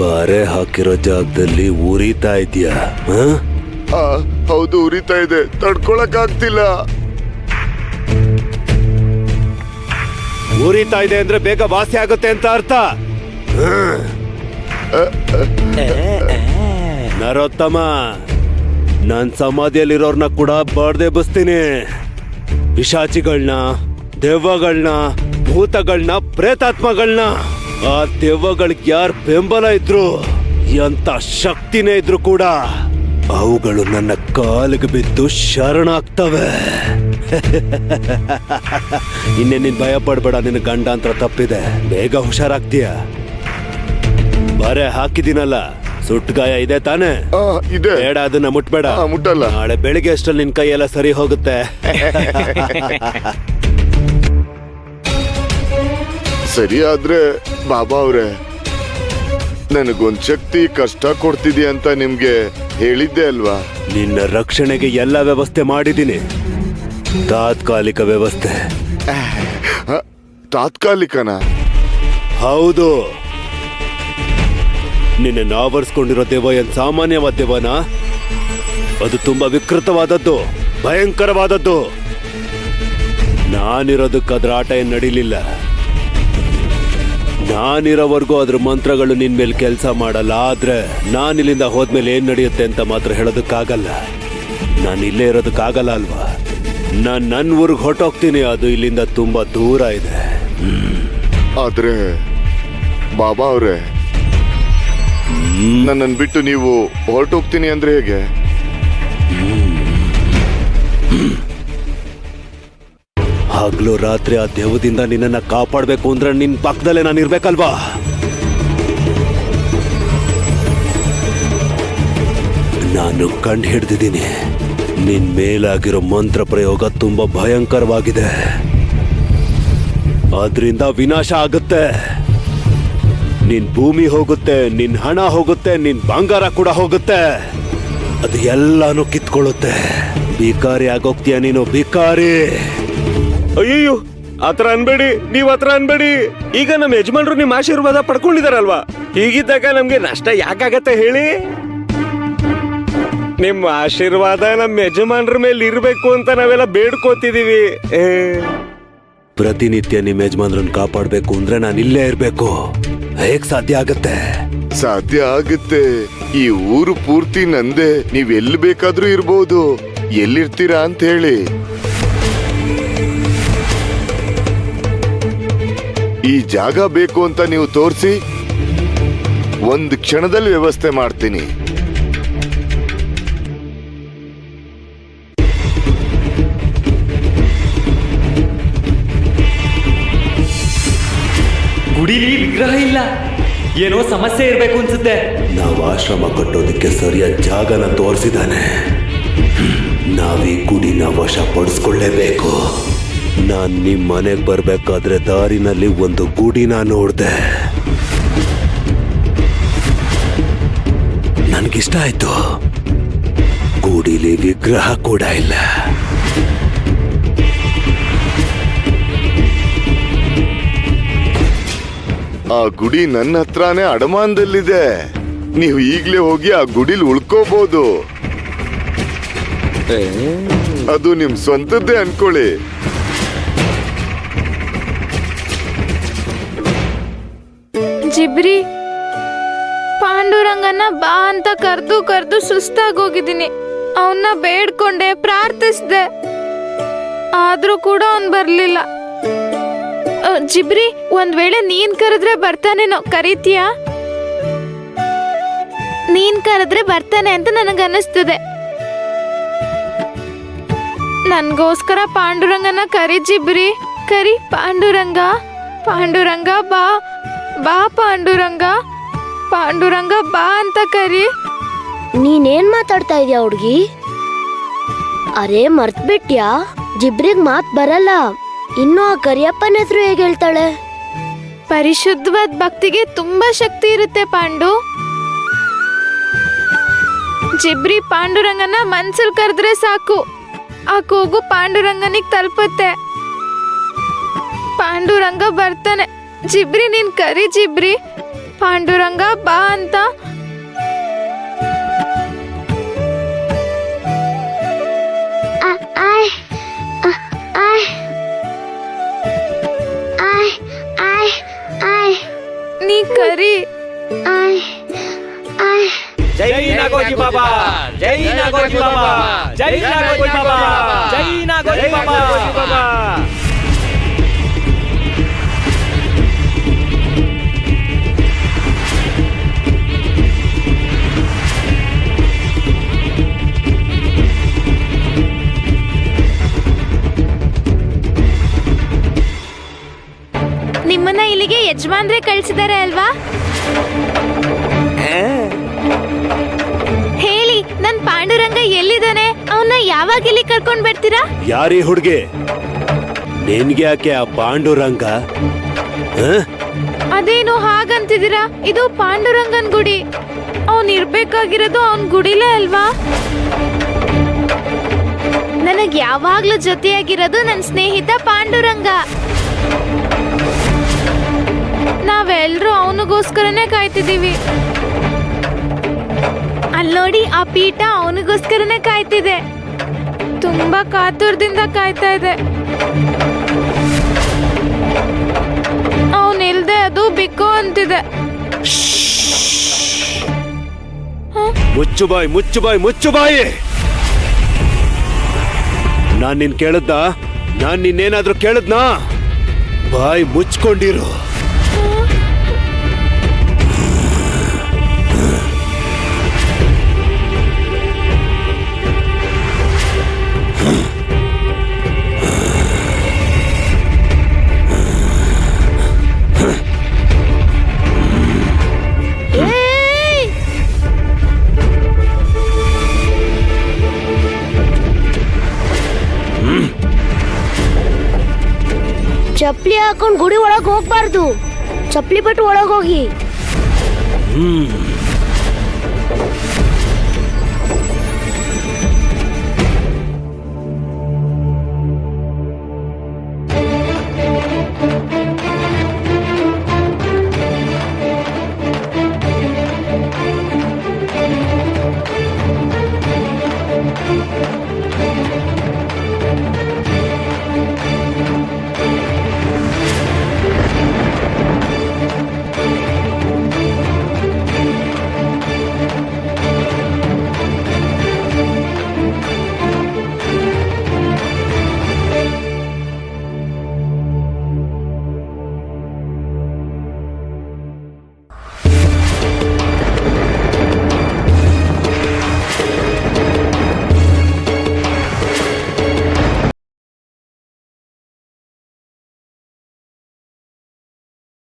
ಬಾರೆ ಹಾಕಿರೋ ಜಾಗದಲ್ಲಿ ಉರಿತಾ ಇದೆಯಾ? ಹೌದು, ಉರಿತಾ ಇದೆ, ತಡ್ಕೊಳಕ್ ಆಗ್ತಿಲ್ಲ. ಉರಿತಾ ಇದೆ ಅಂದ್ರೆ ಬೇಗ ವಾಸಿ ಆಗುತ್ತೆ ಅಂತ ಅರ್ಥ. ನರೋತ್ತಮ, ನಾನ್ ಸಮಾಧಿಯಲ್ಲಿರೋರ್ನ ಕೂಡ ಬಡ್ದೆ ಬಸ್ತೀನಿ. ಪಿಶಾಚಿಗಳನ್ನ, ದೆವ್ವಗಳನ್ನ, ಭೂತಗಳನ್ನ, ಪ್ರೇತಾತ್ಮಗಳನ್ನ. ಆ ದೆವ್ವಗಳಿಗೆ ಯಾರ ಬೆಂಬಲ ಇದ್ರು, ಎಂತ ಶಕ್ತಿನೇ ಇದ್ರು ಕೂಡ ಅವುಗಳು ನನ್ನ ಕಾಲಿಗೆ ಬಿದ್ದು ಶರಣಾಗ್ತವೆ. ಇನ್ನೇ ನೀನ್ ಭಯ ಪಡ್ಬೇಡ, ನಿನ್ನ ಗಂಡಾಂತರ ತಪ್ಪಿದೆ, ಬೇಗ ಹುಷಾರಾಗ್ತೀಯ. ಬರೆ ಹಾಕಿದಿನಲ್ಲ, ಸುಟ್ಗಾಯ ಇದೆ ತಾನೆ? ಇದೆ. ಬೇಡ, ಅದನ್ನ ಮುಟ್ಬೇಡ. ಮುಟ್ಟಲ್ಲ. ನಾಳೆ ಬೆಳಿಗ್ಗೆ ಅಷ್ಟಲ್ಲಿ ನಿನ್ ಕೈಯೆಲ್ಲ ಸರಿ ಹೋಗುತ್ತೆ. ಸರಿ ಆದ್ರೆ ಬಾಬಾ ಅವ್ರೆ, ನನಗೊಂದ್ ಶಕ್ತಿ ಕಷ್ಟ ಕೊಡ್ತಿದ್ಯಾ ಅಂತ ನಿಮ್ಗೆ ಹೇಳಿದ್ದೆ ಅಲ್ವಾ? ನಿನ್ನ ರಕ್ಷಣೆಗೆ ಎಲ್ಲ ವ್ಯವಸ್ಥೆ ಮಾಡಿದ್ದೀನಿ. ತಾತ್ಕಾಲಿಕ ವ್ಯವಸ್ಥೆ. ತಾತ್ಕಾಲಿಕನ? ಹೌದು. ನಿನ್ನ ಆವರಿಸ್ಕೊಂಡಿರೋ ದೆವ್ವ ಏನ್ ಸಾಮಾನ್ಯವಾದ ದೆವ್ವನ? ಅದು ತುಂಬಾ ವಿಕೃತವಾದದ್ದು, ಭಯಂಕರವಾದದ್ದು. ನಾನಿರೋದಕ್ಕೆ ಅದ್ರ ಆಟ ಏನ್ ನಡೀಲಿಲ್ಲ. ನಾನಿರೋವರೆಗೂ ಅದ್ರ ಮಂತ್ರಗಳು ನಿನ್ ಮೇಲೆ ಕೆಲಸ ಮಾಡಲ್ಲ. ಆದ್ರೆ ನಾನಿಲ್ಲಿಂದ ಹೋದ್ಮೇಲೆ ಏನ್ ನಡೆಯುತ್ತೆ ಅಂತ ಮಾತ್ರ ಹೇಳೋದಕ್ಕಾಗಲ್ಲ. ನಾನು ಇಲ್ಲೇ ಇರೋದಕ್ಕಾಗಲ್ಲ ಅಲ್ವಾ? ನಾನ್ ನನ್ನ ಊರಿಗೆ ಹೊರಟೋಗ್ತೀನಿ, ಅದು ಇಲ್ಲಿಂದ ತುಂಬಾ ದೂರ ಇದೆ. ಆದ್ರೆ ಬಾಬಾ ಅವ್ರೆ, ನನ್ನನ್ನು ಬಿಟ್ಟು ನೀವು ಹೊರಟೋಗ್ತೀನಿ ಅಂದ್ರೆ ಹೇಗೆ? ಹಗ್ಲು ರಾತ್ರಿ ಆ ದೆವ್ವದಿಂದ ನಿನ್ನನ್ನ ಕಾಪಾಡ್ಬೇಕು ಅಂದ್ರೆ ನಿನ್ ಪಕ್ಕದಲ್ಲೇ ನಾನು ಇರ್ಬೇಕಲ್ವಾ? ನಾನು ಕಂಡು ಹಿಡ್ದಿದ್ದೀನಿ, ನಿನ್ ಮೇಲಾಗಿರೋ ಮಂತ್ರ ಪ್ರಯೋಗ ತುಂಬಾ ಭಯಂಕರವಾಗಿದೆ. ಆದ್ರಿಂದ ವಿನಾಶ ಆಗುತ್ತೆ. ನಿನ್ ಭೂಮಿ ಹೋಗುತ್ತೆ, ನಿನ್ ಹಣ ಹೋಗುತ್ತೆ, ನಿನ್ ಬಂಗಾರ ಕೂಡ ಹೋಗುತ್ತೆ. ಅದು ಎಲ್ಲಾನು ಕಿತ್ಕೊಳ್ಳುತ್ತೆ. ಭಿಕಾರಿ ಆಗೋಗ್ತೀಯ ನೀನು, ಭಿಕಾರಿ. ಅಯ್ಯೋ, ಆತರ ಅನ್ಬೇಡಿ, ನೀವ್ ಆತರ ಅನ್ಬೇಡಿ. ಈಗ ನಮ್ಮ ಯಜಮಾನ್ರು ನಿಮ್ ಆಶೀರ್ವಾದ ಪಡ್ಕೊಂಡಿದಾರಲ್ವಾ? ಹೀಗಿದ್ದಾಗ ನಮ್ಗೆ ನಷ್ಟ ಯಾಕಾಗತ್ತೆ ಹೇಳಿ? ನಿಮ್ಮ ಆಶೀರ್ವಾದ ನಮ್ಮ ಯಜಮಾನ್ರ ಮೇಲೆ ಇರ್ಬೇಕು ಅಂತ ನಾವೆಲ್ಲ ಬೇಡ್ಕೋತಿದೀವಿ. ಪ್ರತಿನಿತ್ಯ ನಿಮ್ ಯಜಮಾನ್ರನ್ನ ಕಾಪಾಡ್ಬೇಕು ಅಂದ್ರೆ ನಾನು ಇಲ್ಲೇ ಇರ್ಬೇಕು. ಹೇಗ್ ಸಾಧ್ಯ ಆಗತ್ತೆ? ಸಾಧ್ಯ ಆಗುತ್ತೆ. ಈ ಊರು ಪೂರ್ತಿ ನಂದೆ. ನೀವ್ ಎಲ್ಲಿ ಬೇಕಾದ್ರೂ ಇರ್ಬೋದು. ಎಲ್ಲಿರ್ತೀರಾ ಅಂತ ಹೇಳಿ. ಈ ಜಾಗ ಬೇಕು ಅಂತ ನೀವು ತೋರಿಸಿ, ಒಂದು ಕ್ಷಣದಲ್ಲಿ ವ್ಯವಸ್ಥೆ ಮಾಡ್ತೀನಿ. ಗುಡಿಲಿ ವಿಗ್ರಹ ಇಲ್ಲ, ಏನೋ ಸಮಸ್ಯೆ ಇರ್ಬೇಕು ಅನ್ಸುತ್ತೆ. ನಾವು ಆಶ್ರಮ ಕಟ್ಟೋದಕ್ಕೆ ಸರಿಯಾದ ಜಾಗನ ತೋರಿಸಿದಾನೆ. ನಾವೀ ಗುಡಿನ ವಶಪಡಿಸ್ಕೊಳ್ಳೇಬೇಕು. ನಾನ್ ನಿಮ್ ಮನೆಗ್ ಬರ್ಬೇಕಾದ್ರೆ ದಾರಿನಲ್ಲಿ ಒಂದು ಗುಡಿನ ನೋಡ್ದೆ. ನನ್ಗಿಷ್ಟ ಆಯ್ತು. ಗುಡಿಲಿ ವಿಗ್ರಹ ಕೂಡ ಇಲ್ಲ. ಆ ಗುಡಿ ನನ್ನ ಹತ್ರನೇ ಅಡಮಾನದಲ್ಲಿದೆ. ನೀವು ಈಗ್ಲೇ ಹೋಗಿ ಆ ಗುಡಿಲಿ ಉಳ್ಕೋಬಹುದು. ಅದು ನಿಮ್ ಸ್ವಂತದ್ದೇ ಅನ್ಕೊಳ್ಳಿ. ಜಿಬ್ರಿ, ಪಾಂಡುರಂಗನ ಬಾ ಅಂತ ಕರ್ದು ಸುಸ್ತಾಗೋಗಿದ್ದೀನಿ. ಅವನ್ನ ಬೇಡ್ಕೊಂಡೆ, ಪ್ರಾರ್ಥಿಸ್ದೆ, ಆದ್ರೂ ಕೂಡ ಅವನ್ ಬರ್ಲಿಲ್ಲ. ಜಿಬ್ರಿ, ಒಂದ್ ವೇಳೆ ನೀನ್ ಕರೆದ್ರೆ ಬರ್ತಾನೇನೋ, ಕರೀತೀಯಾ? ನೀನ್ ಕರೆದ್ರೆ ಬರ್ತಾನೆ ಅಂತ ನನಗನ್ನಿಸ್ತದೆ. ನನ್ಗೋಸ್ಕರ ಪಾಂಡುರಂಗನ ಕರಿ ಜಿಬ್ರಿ, ಕರಿ. ಪಾಂಡುರಂಗ, ಪಾಂಡುರಂಗ ಬಾ, ಬಾ ಪಾಂಡುರಂಗ, ಪಾಂಡುರಂಗ ಬಾ ಅಂತ ಕರಿ. ನೀನೇನ್ ಮಾತಾಡ್ತಾ ಇದೀಯ ಹುಡ್ಗಿ? ಅರೆ ಮರ್ತ್ಬಿಟ್ಯಾ? ಜಿಬ್ರಿಗ್ ಮಾತ್ ಬರಲ್ಲ. ಇನ್ನು ಆ ಕರಿಯಪ್ಪನ ಹೆಸರು ಹೇಗೆ ಹೇಳ್ತಾಳೆ? ಪರಿಶುದ್ಧವಾದ ಭಕ್ತಿಗೆ ತುಂಬಾ ಶಕ್ತಿ ಇರುತ್ತೆ ಪಾಂಡು. ಜಿಬ್ರಿ ಪಾಂಡುರಂಗನ ಮನ್ಸಲ್ ಕರೆದ್ರೆ ಸಾಕು, ಆ ಕೂಗು ಪಾಂಡುರಂಗನಿಗೆ ತಲುಪುತ್ತೆ. ಪಾಂಡುರಂಗ ಬರ್ತಾನೆ. ಜಿಬ್ರಿ, ನೀನ್ ಕರಿ ಜಿಬ್ರಿ. ಪಾಂಡುರಂಗ ಬಾ ಅಂತ. ನೀ ಕರಿ. ಜೈ ನಾಗೋಜಿ ಬಾಬಾ, ಜೈ ನಾಗೋಜಿ ಬಾಬಾ, ಜೈ ನಾಗೋಜಿ ಬಾಬಾ, ಜೈ ನಾಗೋಜಿ ಬಾಬಾ. ನಿಮ್ಮನ್ನ ಇಲ್ಲಿಗೆ ಯಜಮಾನ್ರೆ ಕಳ್ಸಿದಾರೆ ಅಲ್ವಾ? ಹೇಳಿ, ನನ್ ಪಾಂಡುರಂಗ ಎಲ್ಲಿದ್ದಾನೆ? ಅವನ್ನ ಯಾವಾಗ ಇಲ್ಲಿ ಕರ್ಕೊಂಡ್ ಬರ್ತೀರಾ? ಯಾರೀ ಹುಡ್ಗಿ? ನಿನ್ಗೆ ಯಾಕೆ ಆ ಪಾಂಡುರಂಗ? ಹ? ಅದೇನು ಹಾಗಂತಿದ್ದೀರಾ? ಇದು ಪಾಂಡುರಂಗನ್ ಗುಡಿ. ಅವನ್ ಇರ್ಬೇಕಾಗಿರೋದು ಅವನ್ ಗುಡಿಲೇ ಅಲ್ವಾ? ನನಗ್ ಯಾವಾಗ್ಲೂ ಜೊತೆಯಾಗಿರೋದು ನನ್ ಸ್ನೇಹಿತ ಪಾಂಡುರಂಗ. ನಾವೆಲ್ರೂ ಅವನಿಗೋಸ್ಕರನೇ ಕಾಯ್ತಿದೀವಿ. ಅಲ್ಲೋಡಿ, ಆ ಪೀಠ ಅವನಿಗೋಸ್ಕರನೇ ಕಾಯ್ತಿದೆ. ತುಂಬಾ ಕಾತುರದಿಂದ ಕಾಯ್ತಾ ಇದೆ. ಅವನಿಲ್ದೆ ಅದು ಬಿಕ್ಕೋ ಅಂತಿದೆ. ಮುಚ್ಚು ಬಾಯ್, ಮುಚ್ಚು ಬಾಯ್, ಮುಚ್ಚು ಬಾಯಿ. ನಾನ್ ನಿನ್ ಕೇಳದ್ದ? ನಾನ್ ನಿನ್ನೇನಾದ್ರೂ ಕೇಳದ್ನಾ? ಬಾಯ್ ಮುಚ್ಕೊಂಡಿರು. ಚಪ್ಲಿ ಹಾಕೊಂಡ್ ಗುಡಿ ಒಳಗ್ ಹೋಗ್ಬಾರ್ದು. ಚಪ್ಲಿ ಬಿಟ್ಟು ಒಳಗ್ ಹೋಗಿ.